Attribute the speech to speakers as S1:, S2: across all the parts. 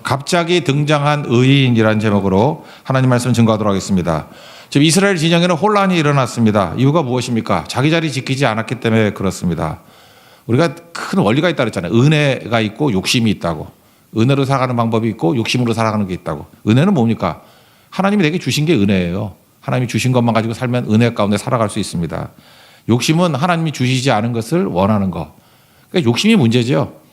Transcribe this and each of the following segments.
S1: 갑자기 등장한 의인이라는 제목으로 하나님 말씀 증거하도록 하겠습니다. 지금 이스라엘 진영에는 혼란이 일어났습니다. 이유가 무엇입니까? 자기 자리 지키지 않았기 때문에 그렇습니다. 우리가 큰 원리가 있다고 했잖아요. 은혜가 있고 욕심이 있다고. 은혜로 살아가는 방법이 있고 욕심으로 살아가는 게 있다고. 은혜는 뭡니까? 하나님이 내게 주신 게 은혜예요. 하나님이 주신 것만 가지고 살면 은혜 가운데 살아갈 수 있습니다. 욕심은 하나님이 주시지 않은 것을 원하는 것. 그러니까 욕심이 문제죠.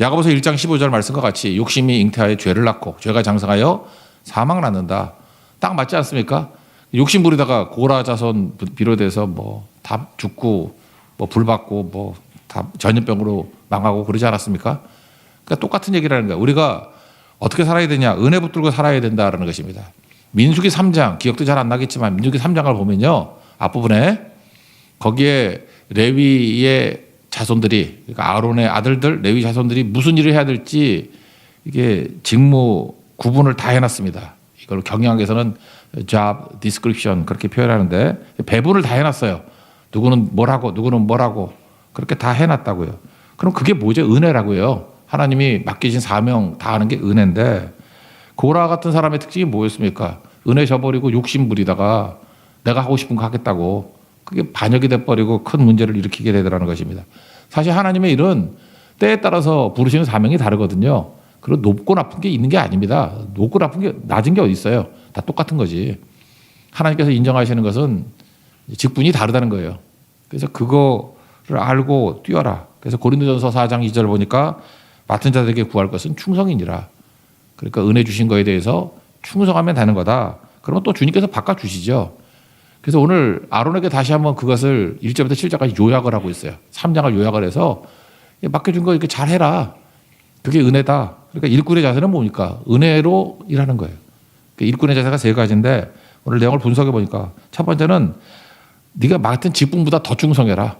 S1: 야고보서 1장 15절 말씀과 같이 욕심이 잉태하여 죄를 낳고 죄가 장성하여 사망을 낳는다. 딱 맞지 않습니까? 욕심 부리다가 고라 자손 비롯해서 뭐 다 죽고 뭐 불 받고 뭐 다 전염병으로 망하고 그러지 않았습니까? 그러니까 똑같은 얘기라는 거예요. 우리가 어떻게 살아야 되냐? 은혜 붙들고 살아야 된다라는 것입니다. 민수기 3장 기억도 잘 안 나겠지만 민수기 3장을 보면요. 앞부분에 거기에 레위의 자손들이 그러니까 아론의 아들들 레위 자손들이 무슨 일을 해야 될지 이게 직무 구분을 다 해놨습니다. 이걸 경영학에서는 job description 그렇게 표현하는데 배분을 다 해놨어요. 누구는 뭘 하고 누구는 뭘 하고 그렇게 다 해놨다고요. 그럼 그게 뭐죠? 은혜라고요. 하나님이 맡기신 사명 다 하는 게 은혜인데 고라 같은 사람의 특징이 뭐였습니까? 은혜 저버리고 욕심 부리다가 내가 하고 싶은 거 하겠다고 그게 반역이 돼버리고 큰 문제를 일으키게 되더라는 것입니다. 사실 하나님의 일은 때에 따라서 부르시는 사명이 다르거든요. 그리고 높고 낮은 게 있는 게 아닙니다. 높고 낮은 게 어디 있어요? 다 똑같은 거지. 하나님께서 인정하시는 것은 직분이 다르다는 거예요. 그래서 그거를 알고 뛰어라. 그래서 고린도전서 4장 2절 보니까 맡은 자들에게 구할 것은 충성이니라. 그러니까 은혜 주신 거에 대해서 충성하면 되는 거다. 그러면 또 주님께서 바꿔주시죠. 그래서 오늘 아론에게 다시 한번 그것을 1절부터 7절까지 요약을 하고 있어요. 3장을 요약을 해서 맡겨준 거 이렇게 잘해라. 그게 은혜다. 그러니까 일꾼의 자세는 뭡니까? 은혜로 일하는 거예요. 일꾼의 자세가 세 가지인데 오늘 내용을 분석해 보니까 첫 번째는 네가 맡은 직분보다 더 충성해라.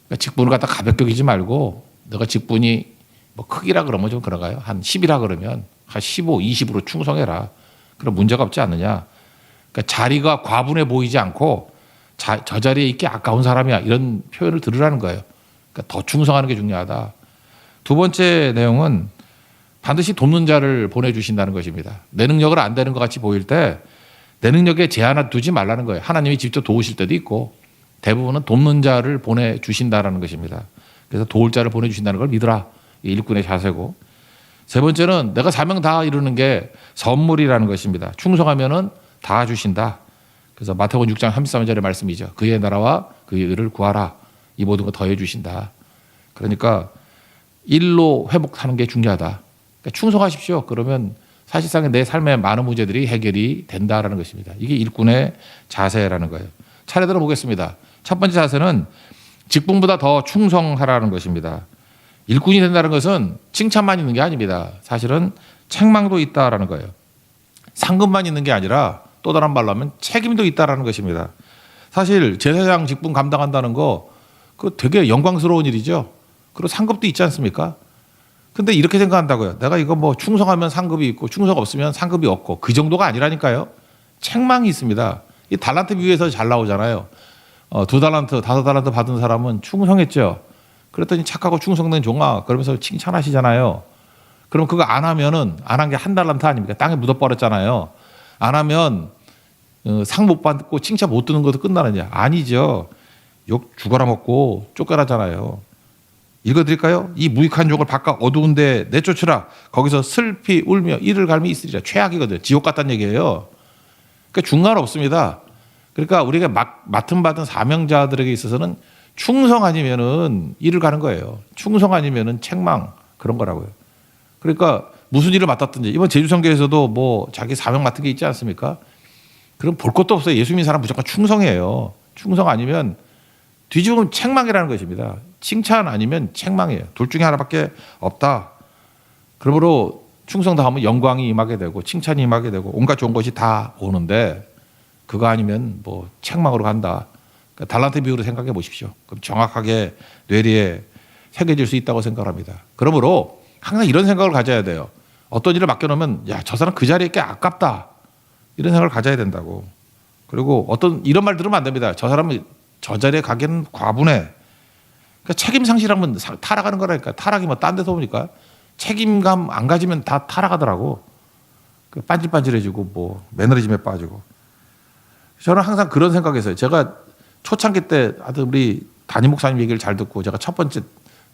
S1: 그러니까 직분을 갖다 가볍게 여기지 말고 너가 직분이 뭐 크기라 그러면 좀 그런가요? 한 10이라 그러면 한 15, 20으로 충성해라. 그럼 문제가 없지 않느냐. 그러니까 자리가 과분해 보이지 않고 저 자리에 있기 아까운 사람이야. 이런 표현을 들으라는 거예요. 그러니까 더 충성하는 게 중요하다. 두 번째 내용은 반드시 돕는 자를 보내주신다는 것입니다. 내 능력을 안 되는 것 같이 보일 때 내 능력에 제한을 두지 말라는 거예요. 하나님이 직접 도우실 때도 있고 대부분은 돕는 자를 보내주신다는 것입니다. 그래서 도울 자를 보내주신다는 걸 믿으라. 일꾼의 자세고. 세 번째는 내가 사명 다 이루는 게 선물이라는 것입니다. 충성하면은 다 주신다. 그래서 마태복음 6장 33절의 말씀이죠. 그의 나라와 그의 의를 구하라. 이 모든 거 더해 주신다. 그러니까 일로 회복하는 게 중요하다. 그러니까 충성하십시오. 그러면 사실상 내 삶의 많은 문제들이 해결이 된다라는 것입니다. 이게 일꾼의 자세라는 거예요. 차례대로 보겠습니다. 첫 번째 자세는 직분보다 더 충성하라는 것입니다. 일꾼이 된다는 것은 칭찬만 있는 게 아닙니다. 사실은 책망도 있다라는 거예요. 상급만 있는 게 아니라 또 다른 말로 하면 책임도 있다라는 것입니다. 사실 제사장 직분 감당한다는 거 그거 되게 영광스러운 일이죠. 그리고 상급도 있지 않습니까? 근데 이렇게 생각한다고요. 내가 이거 뭐 충성하면 상급이 있고 충성 없으면 상급이 없고 그 정도가 아니라니까요. 책망이 있습니다. 이 달란트 비유에서 잘 나오잖아요. 2달란트, 5달란트 받은 사람은 충성했죠. 그랬더니 착하고 충성된 종아 그러면서 칭찬하시잖아요. 그럼 그거 안 하면은 안 한 게 1달란트 아닙니까? 땅에 묻어버렸잖아요. 안 하면 상 못 받고 칭찬 못 듣는 것도 끝나느냐? 아니죠. 욕 죽어라 먹고 쫓겨나잖아요. 읽어드릴까요? 이 무익한 종을 바깥 어두운 데 내쫓으라. 거기서 슬피 울며 이를 갈미 있으리라. 최악이거든요. 지옥 같다는 얘기예요. 그러니까 중간 없습니다. 그러니까 우리가 맡은 받은 사명자들에게 있어서는 충성 아니면은 일을 가는 거예요. 충성 아니면은 책망 그런 거라고요. 그러니까 무슨 일을 맡았든지 이번 제주선교에서도 뭐 자기 사명 맡은 게 있지 않습니까? 그럼 볼 것도 없어요. 예수 믿는 사람 무조건 충성이에요. 충성 아니면 뒤집으면 책망이라는 것입니다. 칭찬 아니면 책망이에요. 둘 중에 하나밖에 없다. 그러므로 충성 다하면 영광이 임하게 되고 칭찬이 임하게 되고 온갖 좋은 것이 다 오는데 그거 아니면 뭐 책망으로 간다. 그러니까 달란트 비유로 생각해 보십시오. 그럼 정확하게 뇌리에 새겨질 수 있다고 생각합니다. 그러므로 항상 이런 생각을 가져야 돼요. 어떤 일을 맡겨놓으면 야, 저 사람 그 자리에 꽤 아깝다. 이런 생각을 가져야 된다고. 그리고 어떤 이런 말 들으면 안 됩니다. 저 사람은 저 자리에 가기는 과분해. 그러니까 책임 상실하면 타락하는 거라니까. 타락이 뭐 딴 데서 오니까 책임감 안 가지면 다 타락하더라고. 반질반질해지고 뭐 매너리즘에 빠지고. 저는 항상 그런 생각했어요. 제가 초창기 때 하여튼 우리 담임 목사님 얘기를 잘 듣고 제가 첫 번째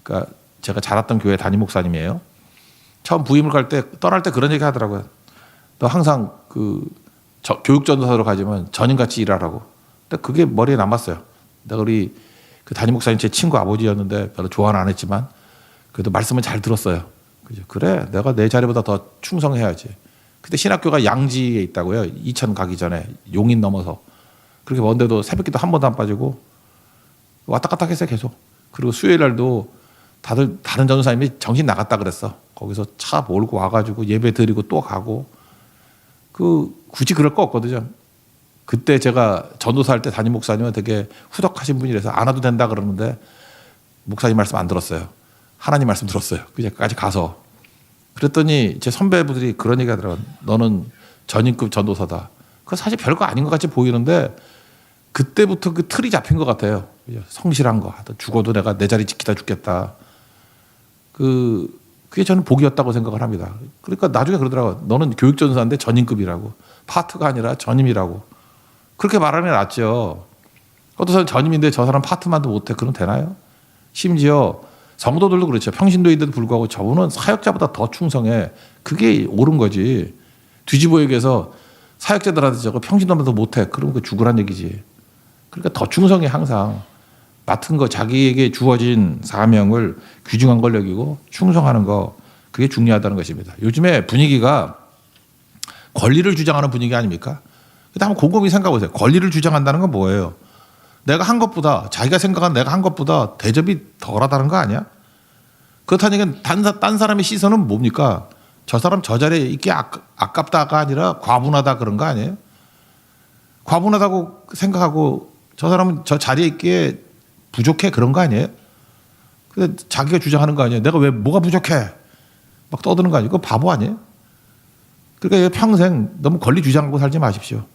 S1: 그러니까 제가 자랐던 교회 담임 목사님이에요. 처음 부임을 갈 때 떠날 때 그런 얘기 하더라고요. 너 항상 교육 전도사로 가지만 전임같이 일하라고. 근데 그게 머리에 남았어요. 내가 우리 그 담임 목사님 제 친구 아버지였는데 별로 좋아는 안 했지만 그래도 말씀은 잘 들었어요. 그죠? 그래, 내가 내 자리보다 더 충성해야지. 그때 신학교가 양지에 있다고요. 이천 가기 전에 용인 넘어서 그렇게 먼데도 새벽기도 한 번도 안 빠지고 왔다 갔다 했어요 계속. 그리고 수요일 날도 다들 다른 전도사님이 정신 나갔다 그랬어. 거기서 차 몰고 와가지고 예배 드리고 또 가고 굳이 그럴 거 없거든요. 그때 제가 전도사 할 때 담임 목사님은 되게 후덕하신 분이라서 안 와도 된다 그러는데 목사님 말씀 안 들었어요. 하나님 말씀 들었어요. 그까지 가서 그랬더니 제 선배분들이 그런 얘기 하더라고요. 너는 전임급 전도사다. 그거 사실 별거 아닌 것 같이 보이는데 그때부터 그 틀이 잡힌 것 같아요. 성실한 거. 죽어도 내가 내 자리 지키다 죽겠다. 그게 저는 복이었다고 생각을 합니다. 그러니까 나중에 그러더라고요. 너는 교육전도사인데 전임급이라고. 파트가 아니라 전임이라고. 그렇게 말하는 게 낫죠. 어떤 사람 전임인데 저 사람 파트만도 못해. 그럼 되나요? 심지어 성도들도 그렇죠. 평신도인데도 불구하고 저분은 사역자보다 더 충성해. 그게 옳은 거지. 뒤집어 얘기해서 사역자들한테 저거 평신도보다 못해. 그러면 그 죽으란 얘기지. 그러니까 더 충성해 항상. 맡은 거 자기에게 주어진 사명을 귀중한 걸 여기고 충성하는 거 그게 중요하다는 것입니다. 요즘에 분위기가 권리를 주장하는 분위기 아닙니까? 근데 한번 곰곰이 생각해 보세요. 권리를 주장한다는 건 뭐예요? 내가 한 것보다 자기가 생각한 내가 한 것보다 대접이 덜하다는 거 아니야? 그렇다는 딴 사람의 시선은 뭡니까? 저 사람 저 자리에 있기 아깝다가 아니라 과분하다 그런 거 아니에요? 과분하다고 생각하고 저 사람은 저 자리에 있기에 부족해 그런 거 아니에요? 근데 자기가 주장하는 거 아니에요? 내가 왜 뭐가 부족해? 막 떠드는 거 아니에요? 그거 바보 아니에요? 그러니까 평생 너무 권리 주장하고 살지 마십시오.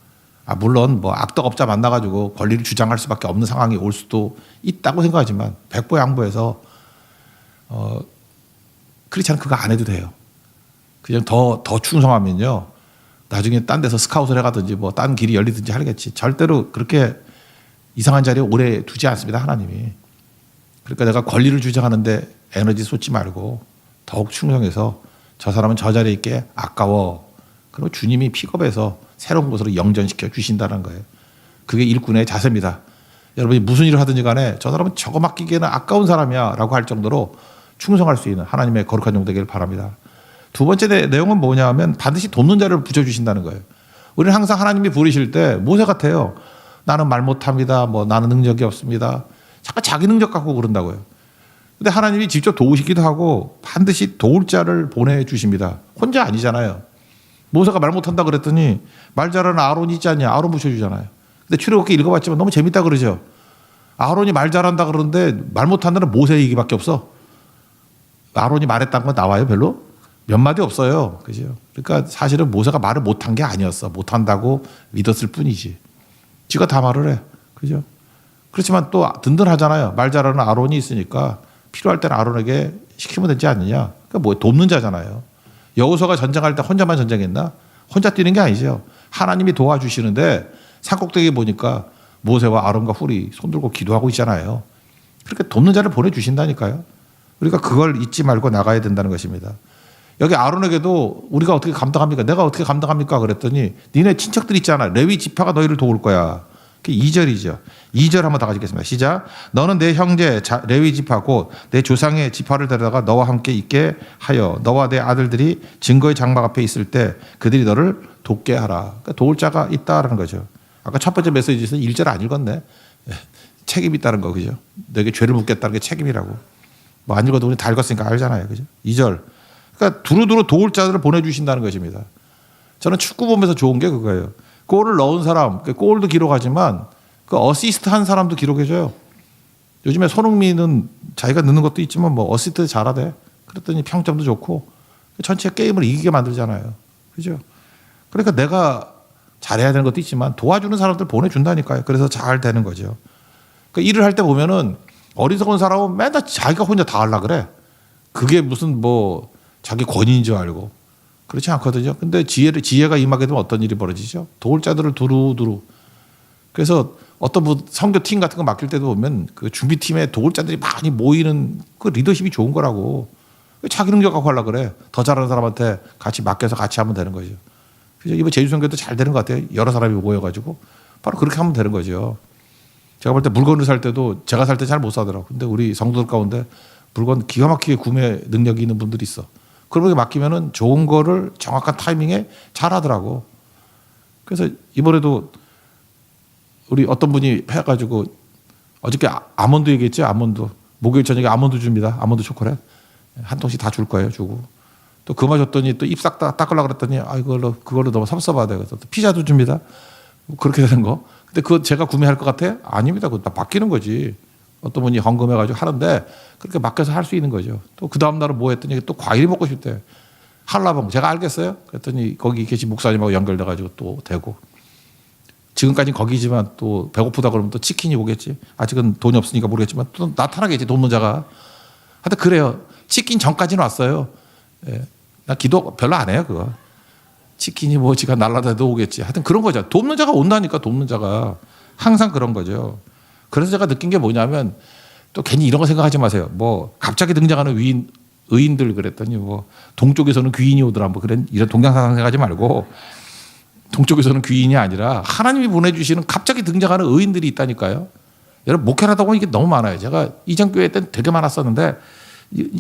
S1: 물론 뭐 악덕업자 만나가지고 권리를 주장할 수밖에 없는 상황이 올 수도 있다고 생각하지만 백보양보해서 그렇지 않으면 그거 안 해도 돼요. 그냥 더 충성하면요. 나중에 딴 데서 스카웃을 해가든지 뭐 딴 길이 열리든지 하겠지. 절대로 그렇게 이상한 자리에 오래 두지 않습니다. 하나님이. 그러니까 내가 권리를 주장하는데 에너지 쏟지 말고 더욱 충성해서 저 사람은 저 자리에 있게 아까워. 그리고 주님이 픽업해서 새로운 곳으로 영전시켜 주신다는 거예요. 그게 일꾼의 자세입니다. 여러분이 무슨 일을 하든지 간에 저 사람은 저거 맡기기에는 아까운 사람이야 라고 할 정도로 충성할 수 있는 하나님의 거룩한 종 되기를 바랍니다. 두 번째 내용은 뭐냐 하면 반드시 돕는 자를 붙여주신다는 거예요. 우리는 항상 하나님이 부르실 때 모세 같아요. 나는 말 못합니다. 뭐 나는 능력이 없습니다. 잠깐 자기 능력 갖고 그런다고요. 근데 하나님이 직접 도우시기도 하고 반드시 도울 자를 보내주십니다. 혼자 아니잖아요. 모세가 말 못한다 그랬더니 말 잘하는 아론이 있지 않냐. 아론 붙여주잖아요. 근데 출애굽기 읽어봤지만 너무 재밌다 그러죠. 아론이 말 잘한다 그러는데 말 못한다는 모세 얘기밖에 없어. 아론이 말했다는 건 나와요 별로? 몇 마디 없어요. 그죠? 그러니까 사실은 모세가 말을 못한 게 아니었어. 못한다고 믿었을 뿐이지. 지가 다 말을 해. 그죠? 그렇지만 또 든든하잖아요. 말 잘하는 아론이 있으니까 필요할 때는 아론에게 시키면 되지 않느냐. 그러니까 뭐 돕는 자잖아요. 여호수아가 전쟁할 때 혼자만 전쟁했나? 혼자 뛰는 게 아니죠. 하나님이 도와주시는데 산꼭대기에 보니까 모세와 아론과 훌이 손들고 기도하고 있잖아요. 그렇게 돕는 자를 보내주신다니까요. 우리가 그걸 잊지 말고 나가야 된다는 것입니다. 여기 아론에게도 우리가 어떻게 감당합니까? 내가 어떻게 감당합니까? 그랬더니 니네 친척들 있잖아. 레위 지파가 너희를 도울 거야. 그게 2절이죠. 2절 한번 다 가지겠습니다. 시작. 너는 내 형제 레위 지파 곧 내 조상의 지파를 데려다가 너와 함께 있게 하여 너와 내 아들들이 증거의 장막 앞에 있을 때 그들이 너를 돕게 하라. 그러니까 도울 자가 있다라는 거죠. 아까 첫 번째 메시지에서 1절 안 읽었네. 책임이 있다는 거 그죠? 너에게 죄를 묻겠다는 게 책임이라고. 뭐 안 읽어도 우리 다 읽었으니까 알잖아요. 그죠? 2절. 그러니까 두루두루 도울 자들을 보내주신다는 것입니다. 저는 축구 보면서 좋은 게 그거예요. 골을 넣은 사람, 골도 기록하지만 그 어시스트 한 사람도 기록해줘요. 요즘에 손흥민은 자기가 넣는 것도 있지만 뭐 어시스트 잘하대. 그랬더니 평점도 좋고 전체 게임을 이기게 만들잖아요. 그죠? 그러니까 내가 잘해야 되는 것도 있지만 도와주는 사람들 보내준다니까요. 그래서 잘 되는 거죠. 그러니까 일을 할 때 보면은 어리석은 사람은 맨날 자기가 혼자 다 하려고 그래. 그게 무슨 뭐 자기 권위인 줄 알고. 그렇지 않거든요. 근데 지혜가 임하게 되면 어떤 일이 벌어지죠? 도울 자들을 두루두루. 그래서 어떤 선교팀 같은 거 맡길 때도 보면 그 준비팀에 도울 자들이 많이 모이는 그 리더십이 좋은 거라고. 자기 능력하고 하려고 그래. 더 잘하는 사람한테 같이 맡겨서 같이 하면 되는 거죠. 그래서 이번 제주선교도 잘 되는 것 같아요. 여러 사람이 모여가지고. 바로 그렇게 하면 되는 거죠. 제가 볼 때 물건을 살 때도 제가 살 때 잘 못 사더라고요. 근데 우리 성도들 가운데 물건 기가 막히게 구매 능력이 있는 분들이 있어. 그런 게 맡기면은 좋은 거를 정확한 타이밍에 잘 하더라고. 그래서 이번에도 우리 어떤 분이 해가지고 어저께 아몬드 얘기했죠. 아몬드. 목요일 저녁에 아몬드 줍니다. 아몬드 초콜릿. 한 통씩 다 줄 거예요. 주고. 또 그거 줬더니 또 입 싹 닦으려고 그랬더니 그걸로 너무 섭섭하다. 그래서 또 피자도 줍니다. 그렇게 되는 거. 근데 그거 제가 구매할 것 같아요? 아닙니다. 그거 다 맡기는 거지. 어떤 분이 헌금해가지고 하는데 그렇게 맡겨서 할 수 있는 거죠. 또 그 다음날은 뭐 했더니 또 과일이 먹고 싶대. 한라봉. 제가 알겠어요? 그랬더니 거기 계신 목사님하고 연결돼가지고 또 되고. 지금까지는 거기지만 또 배고프다 그러면 또 치킨이 오겠지. 아직은 돈이 없으니까 모르겠지만 또 나타나겠지. 돕는자가. 하여튼 그래요. 치킨 전까지는 왔어요. 예. 나 기도 별로 안 해요. 그거. 치킨이 뭐 지가 날라다도 오겠지. 하여튼 그런 거죠. 돕는 자가 온다니까. 돕는 자가. 항상 그런 거죠. 그래서 제가 느낀 게 뭐냐면 또 괜히 이런 거 생각하지 마세요. 뭐 갑자기 등장하는 의인들 그랬더니 뭐 동쪽에서는 귀인이 오더라. 뭐 이런 동양사상 생각하지 말고 동쪽에서는 귀인이 아니라 하나님이 보내주시는 갑자기 등장하는 의인들이 있다니까요. 여러분 목회를 하다 보면 이게 너무 많아요. 제가 이전 교회 때는 되게 많았었는데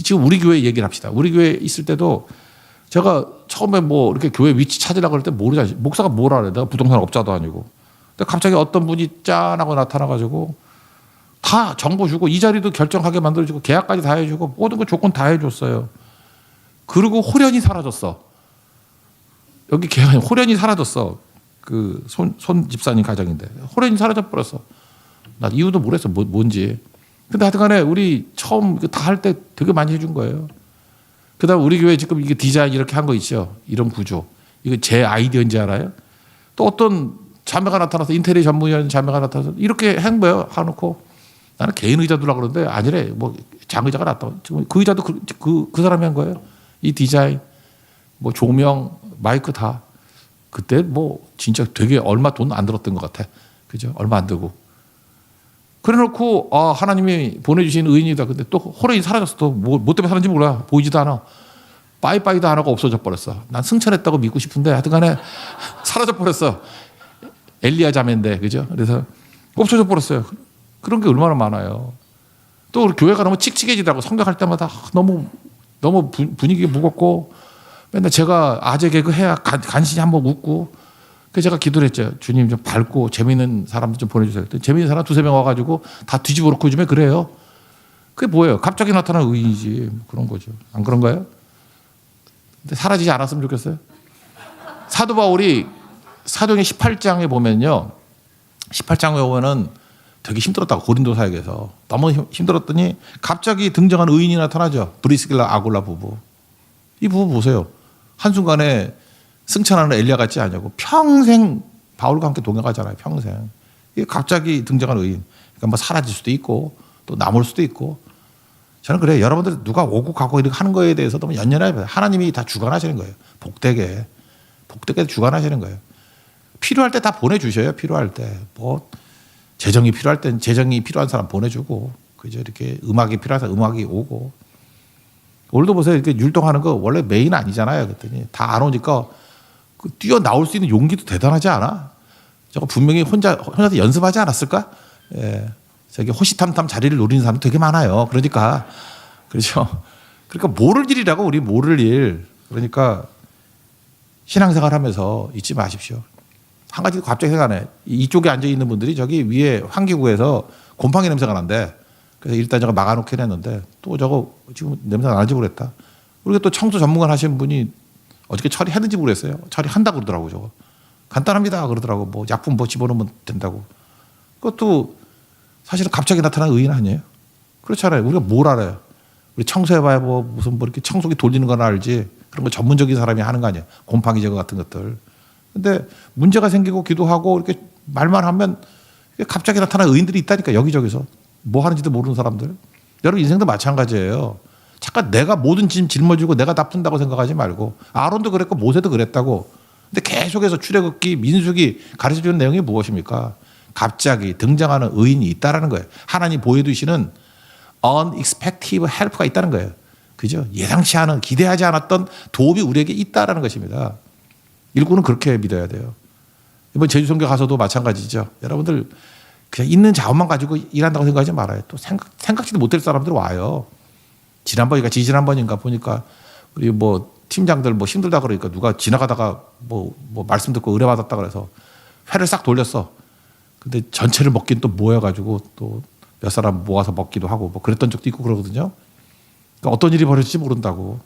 S1: 지금 우리 교회 얘기를 합시다. 우리 교회 있을 때도 제가 처음에 뭐 이렇게 교회 위치 찾으려고 할 때 모르잖아요. 목사가 뭐라 그래. 내가 부동산 업자도 아니고. 근데 갑자기 어떤 분이 짠하고 나타나가지고 다 정보 주고 이 자리도 결정하게 만들어주고 계약까지 다 해주고 모든 거 조건 다 해줬어요. 그리고 호련히 사라졌어. 여기 계약이 호련히 사라졌어. 그 손 집사님 가정인데 호련히 사라져 버렸어. 나 이유도 모르겠어. 뭔지. 근데 하여튼간에 우리 처음 다 할 때 되게 많이 해준 거예요. 그다음 우리 교회 지금 이게 디자인 이렇게 한 거 있죠. 이런 구조. 이거 제 아이디어인지 알아요? 또 어떤 자매가 나타나서 인테리어 전문위원 자매가 나타나서 이렇게 한 거예요. 해놓고 나는 개인 의자 두려고 그러는데 아니래. 뭐 장의자가 났다. 지금 그 의자도 그 사람이 한 거예요. 이 디자인, 뭐 조명, 마이크 다. 그때 뭐 진짜 되게 얼마 돈 안 들었던 것 같아. 그죠? 얼마 안 들고. 그래 놓고 하나님이 보내주신 의인이다. 근데 또 호련히 사라졌어. 또 뭐 때문에 사는지 몰라. 보이지도 않아. 빠이빠이도 안 하고 없어져 버렸어. 난 승천했다고 믿고 싶은데 하여튼간에 사라져 버렸어. 엘리야 자매인데 그죠? 그래서 없어져 버렸어요. 그런 게 얼마나 많아요. 또 우리 교회가 너무 칙칙해지더라고. 성경할 때마다 너무 분위기가 무겁고 맨날 제가 아재 개그 해야 간신히 한번 웃고 그래서 제가 기도를 했죠. 주님 좀 밝고 재미있는 사람들 좀 보내주세요. 재미있는 사람 두세 명 와가지고 다 뒤집어 놓고 요즘에 그래요. 그게 뭐예요? 갑자기 나타난 의인이지. 그런 거죠. 안 그런가요? 근데 사라지지 않았으면 좋겠어요. 사도 바울이 사도행전 18장에 보면요. 18장에 보면은 되게 힘들었다고 고린도 사역에서 너무 힘들었더니 갑자기 등장한 의인이 나타나죠. 브리스길라 아굴라 부부. 이 부부 보세요. 한순간에 승천하는 엘리야 같지 않냐고. 평생 바울과 함께 동행하잖아요. 평생. 이게 갑자기 등장한 의인. 그러니까 뭐 사라질 수도 있고 또 남을 수도 있고. 저는 그래요. 여러분들 누가 오고 가고 이렇게 하는 거에 대해서 너무 연연하게 봐요. 하나님이 다 주관하시는 거예요. 복되게 주관하시는 거예요. 필요할 때 다 보내주셔요. 필요할 때. 뭐 재정이 필요할 땐 재정이 필요한 사람 보내주고 그죠. 이렇게 음악이 필요한 사람 음악이 오고. 오늘도 보세요. 이렇게 율동하는 거 원래 메인 아니잖아요. 그랬더니 다 안 오니까 그 뛰어나올 수 있는 용기도 대단하지 않아? 저거 분명히 혼자서 연습하지 않았을까? 예. 저기 호시탐탐 자리를 노리는 사람 되게 많아요. 그러니까. 그렇죠. 그러니까 모를 일이라고 우리 모를 일. 그러니까 신앙생활 하면서 잊지 마십시오. 한 가지 갑자기 생각나네. 이쪽에 앉아있는 분들이 저기 위에 환기구에서 곰팡이 냄새가 난대. 그래서 일단 저거 막아놓긴 했는데 또 저거 지금 냄새가 나는지 모르겠다. 우리가 또 청소 전문가 하시는 분이 어저께 처리했는지 모르겠어요. 처리한다고 그러더라고 저거. 간단합니다 그러더라고. 뭐 약품 뭐 집어넣으면 된다고. 그것도 사실은 갑자기 나타난 의인 아니에요? 그렇잖아요. 우리가 뭘 알아요? 우리 청소해봐야 뭐 무슨 뭐 이렇게 청소기 돌리는 건 알지. 그런 거 전문적인 사람이 하는 거 아니에요. 곰팡이 제거 같은 것들. 근데 문제가 생기고 기도하고 이렇게 말만 하면 갑자기 나타난 의인들이 있다니까 여기저기서. 뭐 하는지도 모르는 사람들. 여러분 인생도 마찬가지예요. 잠깐 내가 모든 짐 짊어지고 내가 다 푼다고 생각하지 말고 아론도 그랬고 모세도 그랬다고. 근데 계속해서 출애굽기 민수기 가르쳐주는 내용이 무엇입니까? 갑자기 등장하는 의인이 있다라는 거예요. 하나님 보여주시는 unexpected help가 있다는 거예요. 그죠? 예상치 않은 기대하지 않았던 도움이 우리에게 있다라는 것입니다. 일꾼은 그렇게 믿어야 돼요. 이번 제주선교 가서도 마찬가지죠. 여러분들 그냥 있는 자원만 가지고 일한다고 생각하지 말아요. 또 생각지도 못할 사람들 와요. 지난번인가 지지난번인가 보니까 우리 뭐 팀장들 뭐 힘들다 그러니까 누가 지나가다가 뭐 말씀 듣고 의뢰받았다 그래서 회를 싹 돌렸어. 근데 전체를 먹긴 또 모여가지고 또 몇 사람 모아서 먹기도 하고 뭐 그랬던 적도 있고 그러거든요. 그러니까 어떤 일이 벌어질지 모른다고.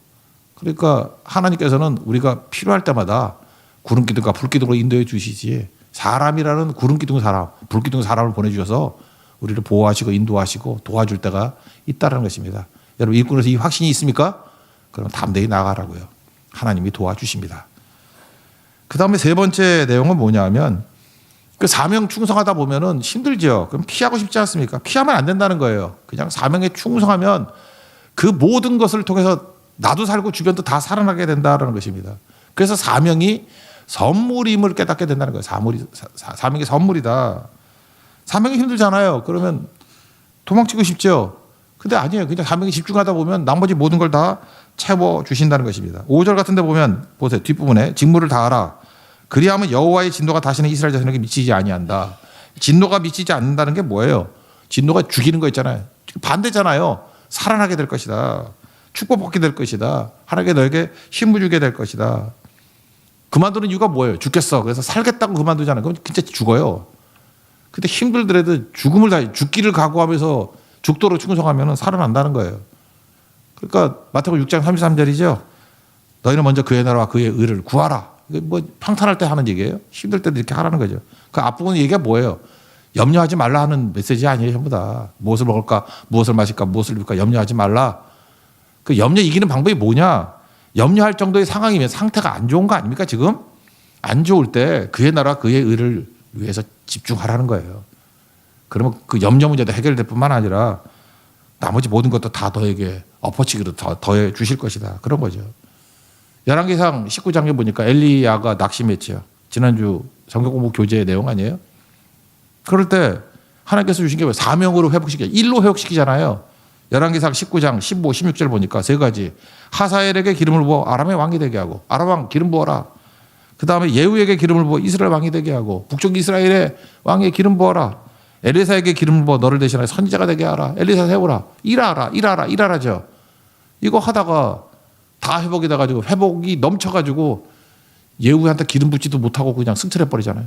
S1: 그러니까 하나님께서는 우리가 필요할 때마다 구름기둥과 불기둥으로 인도해 주시지 사람이라는 구름기둥 사람, 불기둥 사람을 보내주셔서 우리를 보호하시고 인도하시고 도와줄 때가 있다는 것입니다. 여러분 일꾼에서 이 확신이 있습니까? 그럼 담대히 나가라고요. 하나님이 도와주십니다. 그 다음에 세 번째 내용은 뭐냐면 그 사명 충성하다 보면은 힘들죠. 그럼 피하고 싶지 않습니까? 피하면 안 된다는 거예요. 그냥 사명에 충성하면 그 모든 것을 통해서 나도 살고 주변도 다 살아나게 된다는 것입니다. 그래서 사명이 선물임을 깨닫게 된다는 거예요. 사명이 선물이다. 사명이 힘들잖아요. 그러면 도망치고 싶죠. 근데 아니에요. 그냥 사명에 집중하다 보면 나머지 모든 걸 다 채워주신다는 것입니다. 5절 같은 데 보면 보세요. 뒷부분에 직무를 다하라. 그리하면 여호와의 진노가 다시는 이스라엘 자손에게 미치지 아니한다. 진노가 미치지 않는다는 게 뭐예요? 진노가 죽이는 거 있잖아요. 반대잖아요. 살아나게 될 것이다. 축복받게 될 것이다. 하나님께 너에게 힘을 주게 될 것이다. 그만두는 이유가 뭐예요? 죽겠어. 그래서 살겠다고 그만두잖아요. 그럼 진짜 죽어요. 근데 힘들더라도 죽기를 각오하면서 죽도록 충성하면 살아난다는 거예요. 그러니까 마태복음 6장 33절이죠. 너희는 먼저 그의 나라와 그의 의를 구하라. 이게 뭐 평탄할 때 하는 얘기예요. 힘들 때도 이렇게 하라는 거죠. 그 앞부분 얘기가 뭐예요? 염려하지 말라 하는 메시지 아니에요. 전부 다. 무엇을 먹을까, 무엇을 마실까, 무엇을 입을까 염려하지 말라. 그 염려 이기는 방법이 뭐냐? 염려할 정도의 상황이면 상태가 안 좋은 거 아닙니까 지금? 안 좋을 때 그의 나라 그의 의를 위해서 집중하라는 거예요. 그러면 그 염려 문제도 해결될 뿐만 아니라 나머지 모든 것도 다 너에게 엎어치기로 더해 주실 것이다. 그런 거죠. 열왕기상 19장에 보니까 엘리야가 낙심했죠. 지난주 성경 공부 교재의 내용 아니에요? 그럴 때 하나님께서 주신 게 뭐예요? 사명으로 회복시켜. 일로 회복시키잖아요. 열왕기상 19장 15, 16절 보니까 세 가지. 하사엘에게 기름을 부어 아람의 왕이 되게 하고 아람 왕 기름 부어라. 그 다음에 예후에게 기름을 부어 이스라엘 왕이 되게 하고 북쪽 이스라엘의 왕에 기름 부어라. 엘리사에게 기름을 부어 너를 대신하여 선지자가 되게 하라. 엘리사 세우라. 일하라죠. 이거 하다가 다 회복이 돼가지고 회복이 넘쳐가지고 예후한테 기름 붓지도 못하고 그냥 승천해버리잖아요.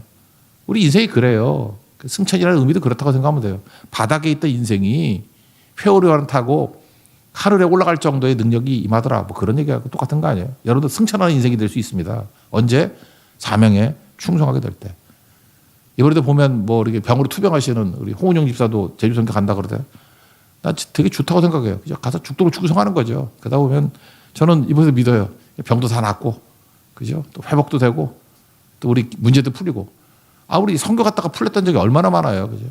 S1: 우리 인생이 그래요. 승천이라는 의미도 그렇다고 생각하면 돼요. 바닥에 있던 인생이 회오리와는 타고 하늘에 올라갈 정도의 능력이 임하더라. 뭐 그런 얘기하고 똑같은 거 아니에요. 여러분도 승천하는 인생이 될 수 있습니다. 언제? 사명에 충성하게 될 때. 이번에도 보면 뭐 이렇게 병으로 투병하시는 우리 홍은영 집사도 제주선교 간다 그러대. 난 되게 좋다고 생각해요. 그죠? 가서 죽도록 충성하는 거죠. 그러다 보면 저는 이번에도 믿어요. 병도 다 낫고, 그죠? 또 회복도 되고, 또 우리 문제도 풀리고. 우리 선교 갔다가 풀렸던 적이 얼마나 많아요. 그죠?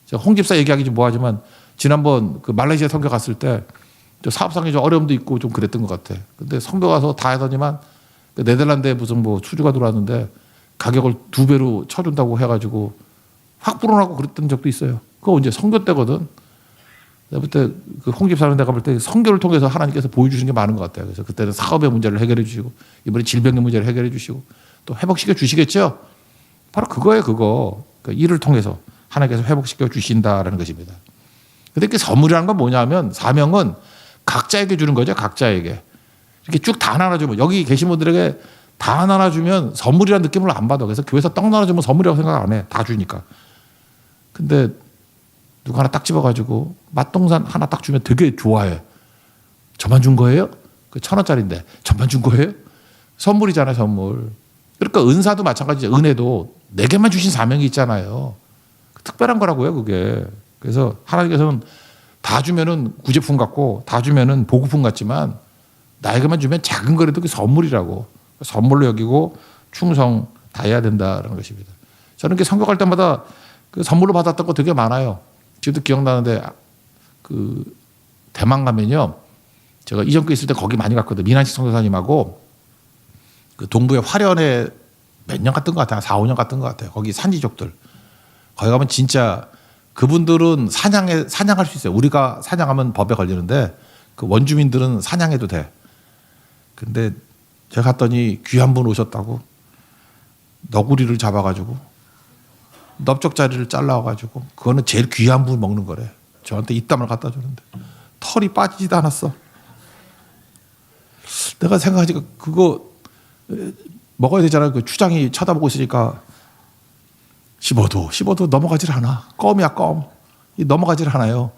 S1: 제가 홍 집사 얘기하기 좀 뭐하지만 지난번 그 말레이시아 선교 갔을 때 사업상의 좀 어려움도 있고 좀 그랬던 것 같아. 근데 선교 가서 다 하더니만 그 네덜란드에 무슨 뭐 수주가 들어왔는데 가격을 2배로 쳐준다고 해가지고 확 불어나고 그랬던 적도 있어요. 그거 언제 선교 때거든. 내가 볼 때 그 홍 집사는 내가 볼 때 선교를 통해서 하나님께서 보여주신 게 많은 것 같아요. 그래서 그때는 사업의 문제를 해결해 주시고 이번에 질병의 문제를 해결해 주시고 또 회복시켜 주시겠죠. 바로 그거예요. 그거. 그러니까 일을 통해서 하나님께서 회복시켜 주신다라는 것입니다. 근데 그 선물이라는 건 뭐냐면 사명은 각자에게 주는 거죠. 각자에게. 이렇게 쭉 다 나눠주면 여기 계신 분들에게 다 나눠주면 선물이라는 느낌을 안 받아. 그래서 교회에서 떡 나눠주면 선물이라고 생각 안 해. 다 주니까. 근데 누가 하나 딱 집어가지고 맛동산 하나 딱 주면 되게 좋아해. 저만 준 거예요? 그 1,000원짜리인데 저만 준 거예요? 선물이잖아요. 선물. 그러니까 은사도 마찬가지죠. 은혜도 내게만 주신 사명이 있잖아요. 특별한 거라고요. 그게. 그래서 하나님께서는 다 주면은 구제품 같고 다 주면은 보급품 같지만 나에게만 주면 작은 거라도 그 선물이라고. 선물로 여기고 충성 다해야 된다는 것입니다. 저는 선교 갈 때마다 그 선물로 받았던 거 되게 많아요. 지금도 기억나는데 그 대만 가면요. 제가 이전교회 있을 때 거기 많이 갔거든요. 민한식 선교사님하고 그 동부의 화련에 몇 년 갔던 것 같아요. 4, 5년 갔던 것 같아요. 거기 산지족들. 거기 가면 진짜 그분들은 사냥할 수 있어요. 우리가 사냥하면 법에 걸리는데 그 원주민들은 사냥해도 돼. 근데 제가 갔더니 귀한 분 오셨다고 너구리를 잡아가지고 넓적자리를 잘라가지고 그거는 제일 귀한 분 먹는 거래. 저한테 입담을 갖다 주는데 털이 빠지지도 않았어. 내가 생각하니까 그거 먹어야 되잖아요. 그 추장이 쳐다보고 있으니까 15도 넘어가질 않아. 껌이야 껌. 넘어가질 않아요.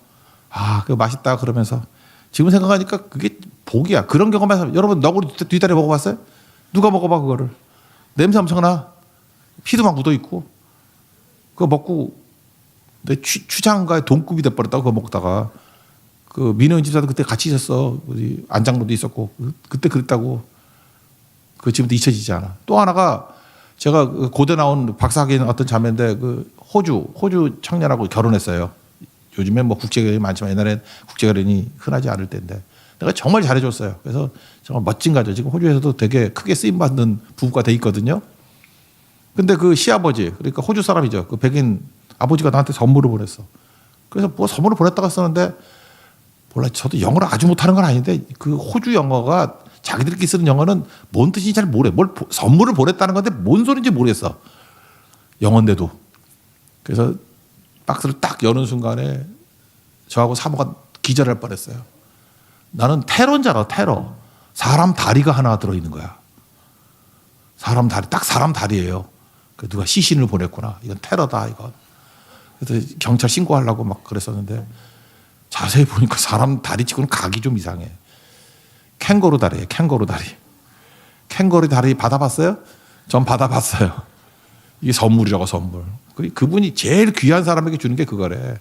S1: 아, 그거 맛있다 그러면서 지금 생각하니까 그게 복이야. 그런 경험에서 여러분 너구리 뒷다리 먹어봤어요? 누가 먹어봐 그거를. 냄새 엄청나. 피도 막 묻어 있고 그거 먹고 내 추장과의 동급이 돼버렸다고 그거 먹다가 그 민호인 집사도 그때 같이 있었어. 우리 안장로도 있었고 그때 그랬다고. 그 지금도 잊혀지지 않아. 또 하나가 제가 고대 나온 박사학위인 어떤 자매인데 그 호주 청년하고 결혼했어요. 요즘에 뭐 국제결혼이 많지만 옛날엔 국제결혼이 흔하지 않을 때인데 내가 정말 잘해줬어요. 그래서 정말 멋진 가죠. 지금 호주에서도 되게 크게 쓰임받는 부부가 돼 있거든요. 근데 그 시아버지, 그러니까 호주 사람이죠. 그 백인 아버지가 나한테 선물을 보냈어. 그래서 뭐 선물을 보냈다고 썼는데 몰라. 저도 영어를 아주 못하는 건 아닌데 그 호주 영어가 자기들끼리 쓰는 영어는 뭔 뜻인지 잘 모르겠어. 선물을 보냈다는 건데 뭔 소리인지 모르겠어. 영어인데도. 그래서 박스를 딱 여는 순간에 저하고 사모가 기절할 뻔했어요. 나는 테러인 줄 알아. 테러. 사람 다리가 하나 들어있는 거야. 사람 다리. 딱 사람 다리예요. 누가 시신을 보냈구나. 이건 테러다 이건. 그래서 경찰 신고하려고 막 그랬었는데 자세히 보니까 사람 다리 치고는 각이 좀 이상해. 캥거루 다리예요. 캥거루 다리. 캥거루 다리 받아봤어요? 전 받아봤어요. 이게 선물이라고 선물. 그분이 제일 귀한 사람에게 주는 게 그거래.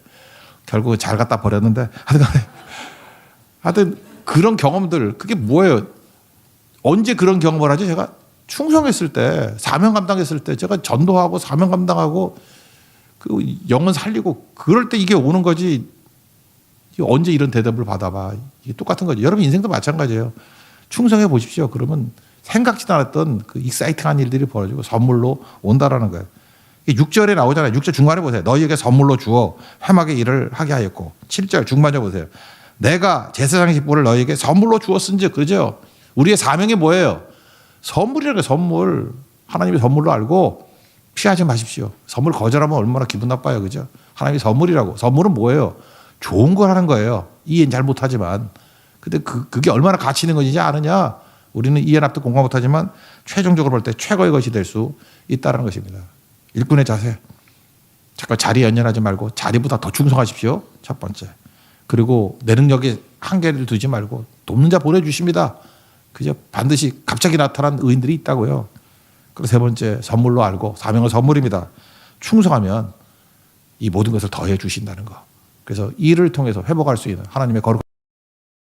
S1: 결국은 잘 갖다 버렸는데 하여튼 그런 경험들 그게 뭐예요? 언제 그런 경험을 하죠? 제가 충성했을 때 사명 감당했을 때 제가 전도하고 사명 감당하고 그 영혼 살리고 그럴 때 이게 오는 거지. 언제 이런 대답을 받아봐. 이게 똑같은 거죠. 여러분 인생도 마찬가지예요. 충성해 보십시오. 그러면 생각지도 않았던 그 익사이팅한 일들이 벌어지고 선물로 온다라는 거예요. 6절에 나오잖아요. 6절 중간에 보세요. 너희에게 선물로 주어 햄하게 일을 하게 하였고 7절 중반에 보세요. 내가 제사장의 직분을 너희에게 선물로 주었은지 그러죠. 우리의 사명이 뭐예요? 선물이라는 선물. 하나님의 선물로 알고 피하지 마십시오. 선물 거절하면 얼마나 기분 나빠요. 그죠? 하나님의 선물이라고. 선물은 뭐예요? 좋은 걸 하는 거예요. 이해는 잘 못하지만. 근데 그게 얼마나 가치 있는 것인지 아느냐? 우리는 이해 납득 공감 못하지만 최종적으로 볼 때 최고의 것이 될 수 있다는 것입니다. 일꾼의 자세. 잠깐 자리 연연하지 말고 자리보다 더 충성하십시오. 첫 번째. 그리고 내 능력에 한계를 두지 말고 돕는 자 보내주십니다. 그저 반드시 갑자기 나타난 의인들이 있다고요. 그리고 세 번째 선물로 알고 사명은 선물입니다. 충성하면 이 모든 것을 더해 주신다는 거. 그래서 이를 통해서 회복할 수 있는 하나님의 거룩